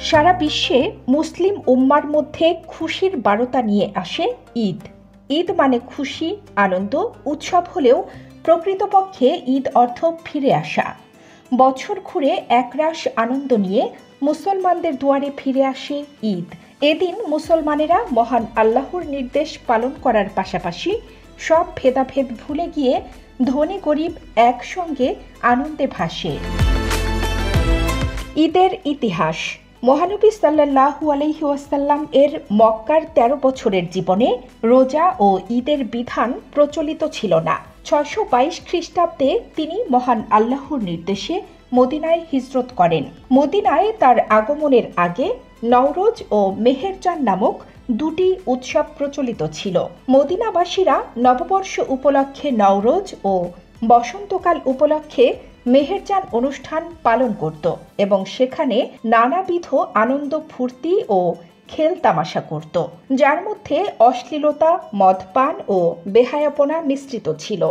সারা বিশ্বে মুসলিম উম্মার মধ্যে খুশির বার্তা নিয়ে আসে ঈদ। ঈদ মানে খুশি, আনন্দ, উৎসব হলেও প্রকৃতপক্ষে ঈদ অর্থ ফিরে আসা। বছর ঘুরে একরাশ আনন্দ নিয়ে মুসলমানদের দুয়ারে ফিরে আসে ঈদ। এদিন মুসলমানেরা মহান আল্লাহর নির্দেশ পালন করার পাশাপাশি সব ভেদাভেদ ভুলে গিয়ে ধনী গরিব একসঙ্গে আনন্দে ভাসে। ঈদের ইতিহাস। মহানবী সাল্লাল্লাহু আলাইহি ওয়াসাল্লাম এর মক্কার ১৩ বছরের জীবনে রোজা ও ঈদের বিধান প্রচলিত ছিল না। ৬২২ খ্রিস্টাব্দে তিনি মহান আল্লাহর নির্দেশে মদিনায় হিজরত করেন। মদিনায় তার আগমনের আগে নওরোজ ও মেহেরজান নামক দুটি উৎসব প্রচলিত ছিল। মদিনাবাসীরা নববর্ষ উপলক্ষে নওরোজ ও বসন্তকাল উপলক্ষে মেহেরজান অনুষ্ঠান পালন করত এবং সেখানে নানাবিধ আনন্দ ফুর্তি ও খেল তামাশা করত, যার মধ্যে অশ্লীলতা, মদপান ও বেহায়াপনা মিশ্রিত ছিল।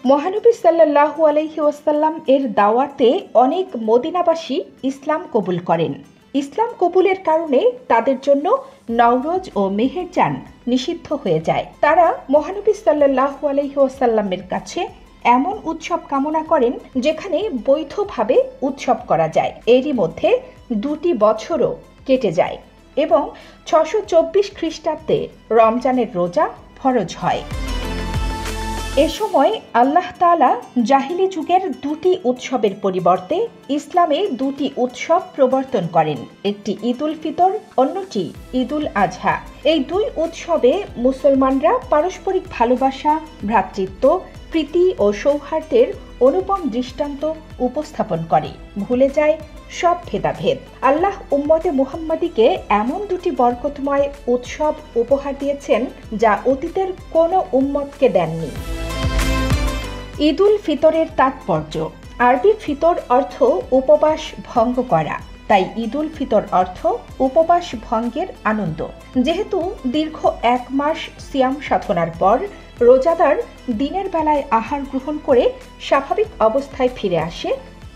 মহানবী সাল্লাল্লাহু আলাইহি ওয়াসাল্লাম এর দাওয়াতে অনেক মদিনাবাসী ইসলাম কবুল করেন। ইসলাম কবুলের কারণে তাদের জন্য নওরোজ ও মেহেরজান নিষিদ্ধ হয়ে যায়। তারা মহানবী সাল্লাল্লাহু আলাইহি ওয়াসাল্লামের কাছে এমন উৎসব কামনা করেন যেখানে বৈধভাবে উৎসব করা যায়। এরই মধ্যে ২টি বছরও কেটে যায় এবং ৬২৪ খ্রিস্টাব্দে রমজানের রোজা ফরজ হয়। এ সময় আল্লাহ তাআলা জাহিলি যুগের দুটি উৎসবের পরিবর্তে ইসলামে দুটি উৎসব প্রবর্তন করেন, একটি ঈদুল ফিতর, অন্যটি ঈদুল আজহা। এই দুই উৎসবে মুসলমানরা পারস্পরিক ভালোবাসা, ভ্রাতৃত্ব, প্রীতি ও সৌহার্দ্যের অনুপম দৃষ্টান্ত উপস্থাপন করে, ভুলে যায় সব ভেদাভেদ। আল্লাহ উম্মতে মুহাম্মাদিকে এমন দুটি বরকতময় উৎসব উপহার দিয়েছেন যা অতীতের কোনো উম্মতকে দেননি। ঈদুল ফিতরের তাৎপর্য। আরবি ফিতর অর্থ উপবাস ভঙ্গ করা, তাই ঈদুল ফিতর অর্থ উপবাস ভঙ্গের আনন্দ। যেহেতু দীর্ঘ ১ মাস সিয়াম সাধনার পর রোজাদার দিনের বেলায় আহার গ্রহণ করে স্বাভাবিক অবস্থায় ফিরে আসে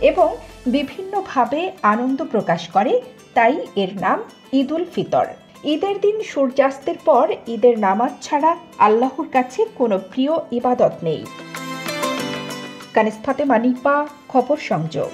এবং বিভিন্নভাবে আনন্দ প্রকাশ করে, তাই এর নাম ঈদুল ফিতর। ঈদের দিন সূর্যাস্তের পর ঈদের নামাজ ছাড়া আল্লাহর কাছে কোনো প্রিয় ইবাদত নেই। কানিস ফাতেমা নিপা, খবর সংযোগ।